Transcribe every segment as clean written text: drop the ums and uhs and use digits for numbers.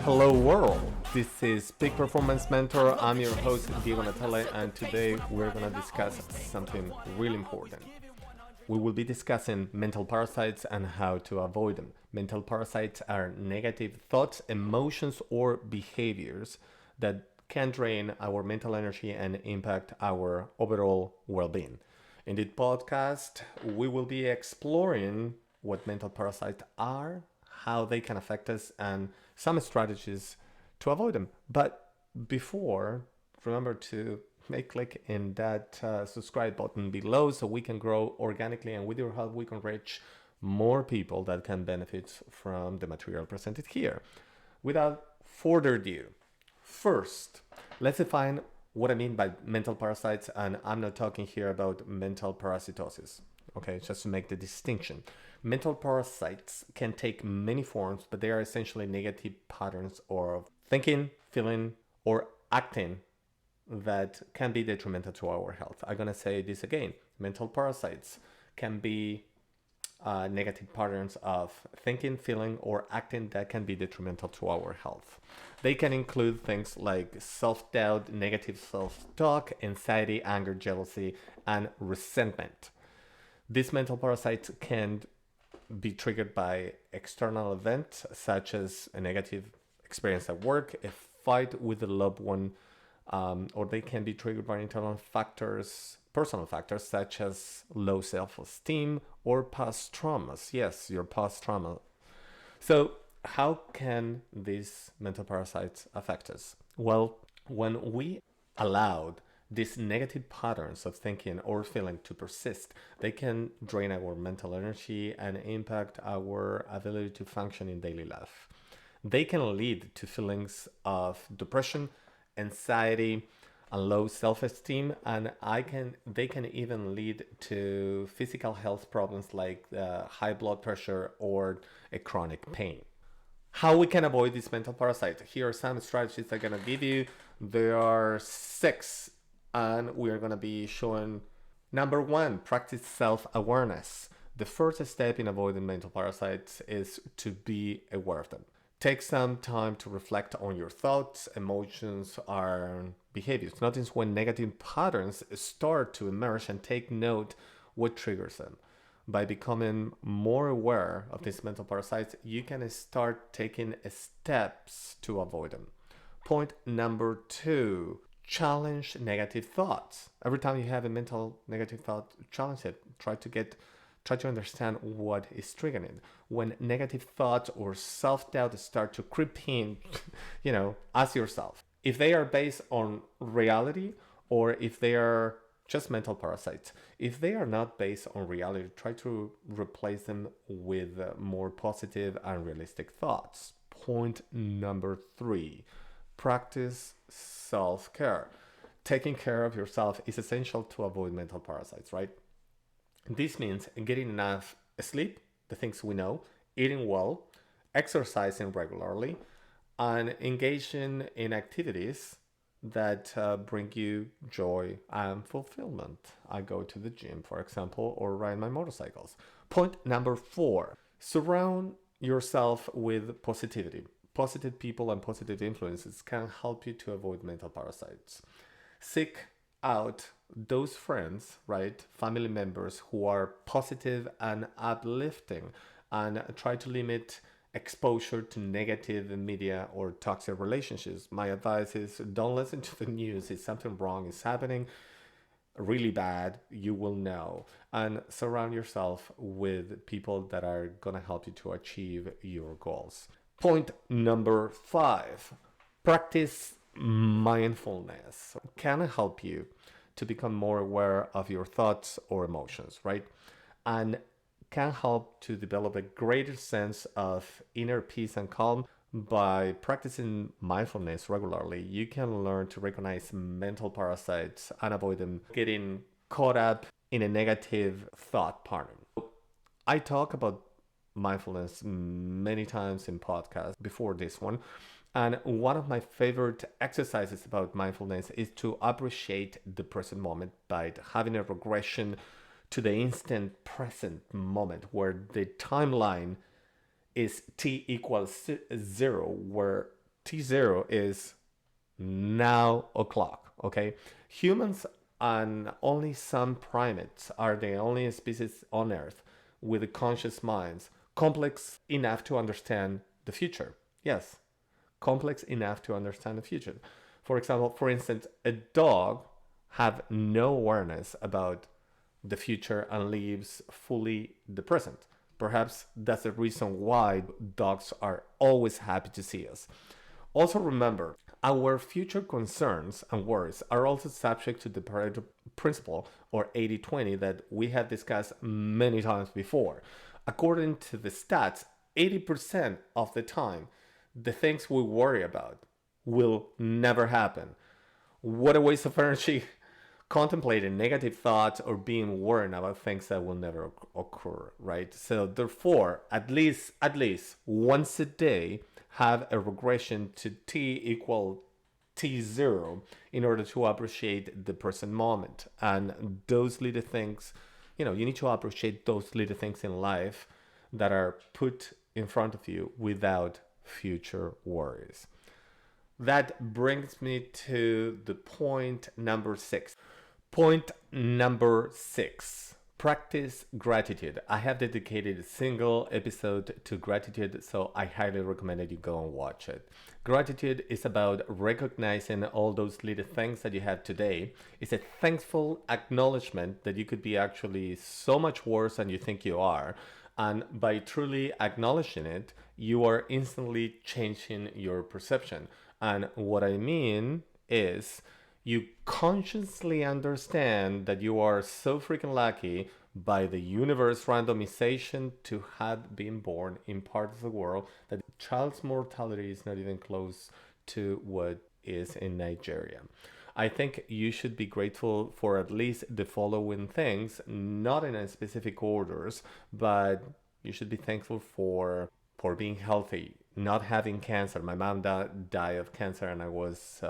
Hello world, this is Peak Performance Mentor. I'm your host Diego NATALE, and today we're going to discuss something really important. We will be discussing mental parasites and how to avoid them. Mental parasites are negative thoughts, emotions, or behaviors that can drain our mental energy and impact our overall well-being. In this podcast, we will be exploring what mental parasites are, how they can affect us, and some strategies to avoid them. But before, remember to click in that subscribe button below so we can grow organically, and with your help we can reach more people that can benefit from the material presented here. Without further ado, first let's define what I mean by mental parasites, and I'm not talking here about mental parasitosis. Okay, just to make the distinction. Mental parasites can take many forms, but they are essentially negative patterns of thinking, feeling, or acting that can be detrimental to our health. I'm going to say this again. Mental parasites can be negative patterns of thinking, feeling, or acting that can be detrimental to our health. They can include things like self-doubt, negative self-talk, anxiety, anger, jealousy, and resentment. These mental parasites can be triggered by external events such as a negative experience at work, a fight with a loved one, or they can be triggered by internal factors, personal factors such as low self-esteem or past traumas. Yes, your past trauma. So how can these mental parasites affect us? Well, when we allowed these negative patterns of thinking or feeling to persist, they can drain our mental energy and impact our ability to function in daily life. They can lead to feelings of depression, anxiety, and low self-esteem, and they can even lead to physical health problems like high blood pressure or a chronic pain. How we can avoid these mental parasites? Here are some strategies I'm gonna give you. There are 6, and we are gonna be showing. Number 1, practice self-awareness. The first step in avoiding mental parasites is to be aware of them. Take some time to reflect on your thoughts, emotions, and behaviors. Notice when negative patterns start to emerge and take note what triggers them. By becoming more aware of these mental parasites, you can start taking steps to avoid them. Point number 2, challenge negative thoughts. Every time you have a mental negative thought, challenge it. Try to understand what is triggering it. When negative thoughts or self-doubt start to creep in, ask yourself if they are based on reality or if they are just mental parasites. If they are not based on reality, try to replace them with more positive and realistic thoughts. Point number 3, practice self-care. Taking care of yourself is essential to avoid mental parasites, right? This means getting enough sleep, the things we know, eating well, exercising regularly, and engaging in activities that bring you joy and fulfillment. I go to the gym, for example, or ride my motorcycles. Point number 4, surround yourself with positivity. Positive people and positive influences can help you to avoid mental parasites. Seek out those friends, right, family members who are positive and uplifting, and try to limit exposure to negative media or toxic relationships. My advice is don't listen to the news. If something wrong is happening, really bad, you will know. And surround yourself with people that are going to help you to achieve your goals. Point number 5, practice mindfulness. Can help you to become more aware of your thoughts or emotions, right? And can help to develop a greater sense of inner peace and calm. By practicing mindfulness regularly, you can learn to recognize mental parasites and avoid them getting caught up in a negative thought pattern. I talk about mindfulness many times in podcasts before this one. And one of my favorite exercises about mindfulness is to appreciate the present moment by having a regression to the instant present moment where the timeline is t equals 0, where T0 is now o'clock, okay? Humans and only some primates are the only species on Earth with conscious minds, complex enough to understand the future. Yes, complex enough to understand the future. For example, for instance, a dog have no awareness about the future and lives fully the present. Perhaps that's the reason why dogs are always happy to see us. Also remember, our future concerns and worries are also subject to the Pareto principle or 80-20 that we have discussed many times before. According to the stats, 80% of the time, the things we worry about will never happen. What a waste of energy contemplating negative thoughts or being worried about things that will never occur, right? So therefore, at least once a day, have a regression to t equal t0 in order to appreciate the present moment. And those little things, you need to appreciate those little things in life that are put in front of you without future worries. That brings me to the point number 6. Point number 6. Practice gratitude. I have dedicated a single episode to gratitude, so I highly recommend that you go and watch it. Gratitude is about recognizing all those little things that you have today. It's a thankful acknowledgement that you could be actually so much worse than you think you are. And by truly acknowledging it, you are instantly changing your perception. And what I mean is, you consciously understand that you are so freaking lucky by the universe randomization to have been born in parts of the world that child's mortality is not even close to what is in Nigeria. I think you should be grateful for at least the following things, not in a specific orders, but you should be thankful for being healthy, not having cancer. My mom died of cancer, and I was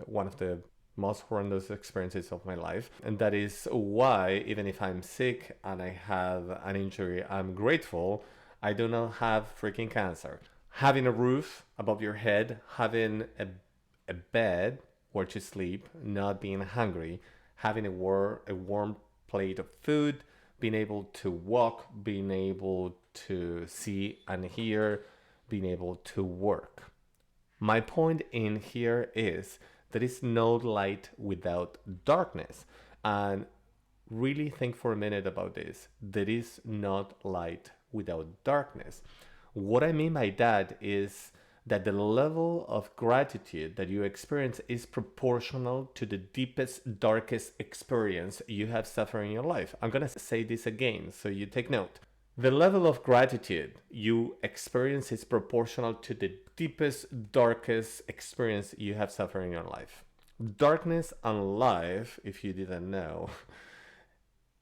one of the most horrendous experiences of my life. And that is why, even if I'm sick and I have an injury, I'm grateful I do not have freaking cancer. Having a roof above your head, having a bed where to sleep, not being hungry, having a warm plate of food, being able to walk, being able to see and hear, being able to work. My point in here is there is no light without darkness. And really think for a minute about this. There is not light without darkness. What I mean by that is that the level of gratitude that you experience is proportional to the deepest, darkest experience you have suffered in your life. I'm going to say this again so you take note. The level of gratitude you experience is proportional to the deepest, darkest experience you have suffered in your life. Darkness and life, if you didn't know,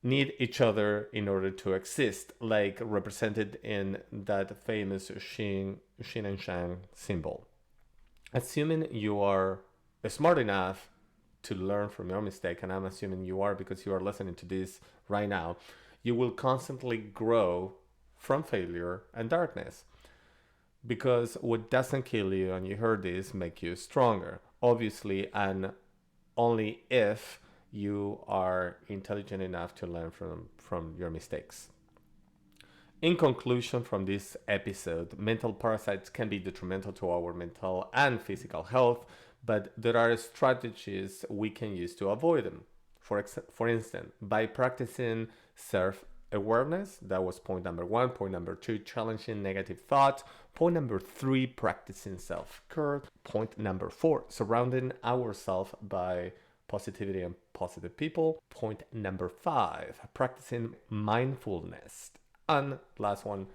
need each other in order to exist, like represented in that famous Xin and Shang symbol. Assuming you are smart enough to learn from your mistake, and I'm assuming you are because you are listening to this right now, you will constantly grow from failure and darkness. Because what doesn't kill you, and you heard this, make you stronger. Obviously, and only if you are intelligent enough to learn from your mistakes. In conclusion from this episode, mental parasites can be detrimental to our mental and physical health, but there are strategies we can use to avoid them. For instance, by practicing self-awareness, that was point number 1. Point number 2, challenging negative thoughts. Point number 3, practicing self-care. Point number 4, surrounding ourselves by positivity and positive people. Point number 5, practicing mindfulness. And last one,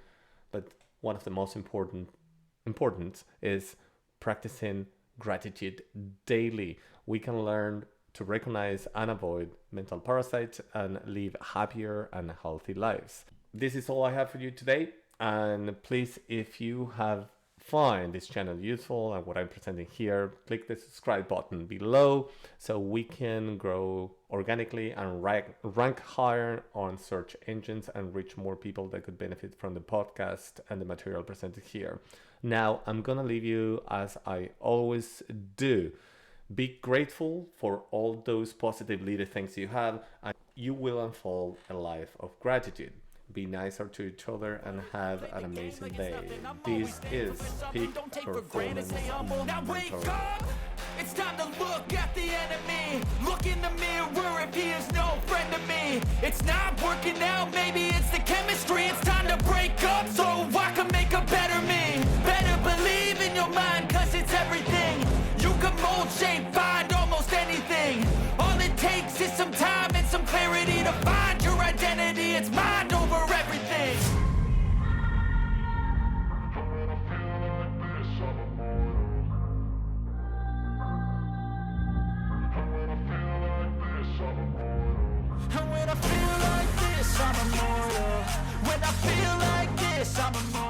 but one of the most important is practicing gratitude daily. We can learn to recognize and avoid mental parasites and live happier and healthy lives. This is all I have for you today. And please, if you have find this channel useful and what I'm presenting here, click the subscribe button below so we can grow organically and rank higher on search engines and reach more people that could benefit from the podcast and the material presented here. Now, I'm gonna leave you as I always do. Be grateful for all those positive little things you have, and you will unfold a life of gratitude. Be nicer to each other and have an amazing day. This is Peak Performance Mentor. It's time to look at the enemy. Look in the mirror if he is no friend to me. It's not working out, maybe it's the chemistry. It's time to break up so I can make a better me. Better believe in your mind, cause it's everything. You can mold, shape, find almost anything. All it takes is some time and some clarity to find your identity. It's mind over everything. And when I feel like this, I'm immortal. When I feel like this, I'm immortal.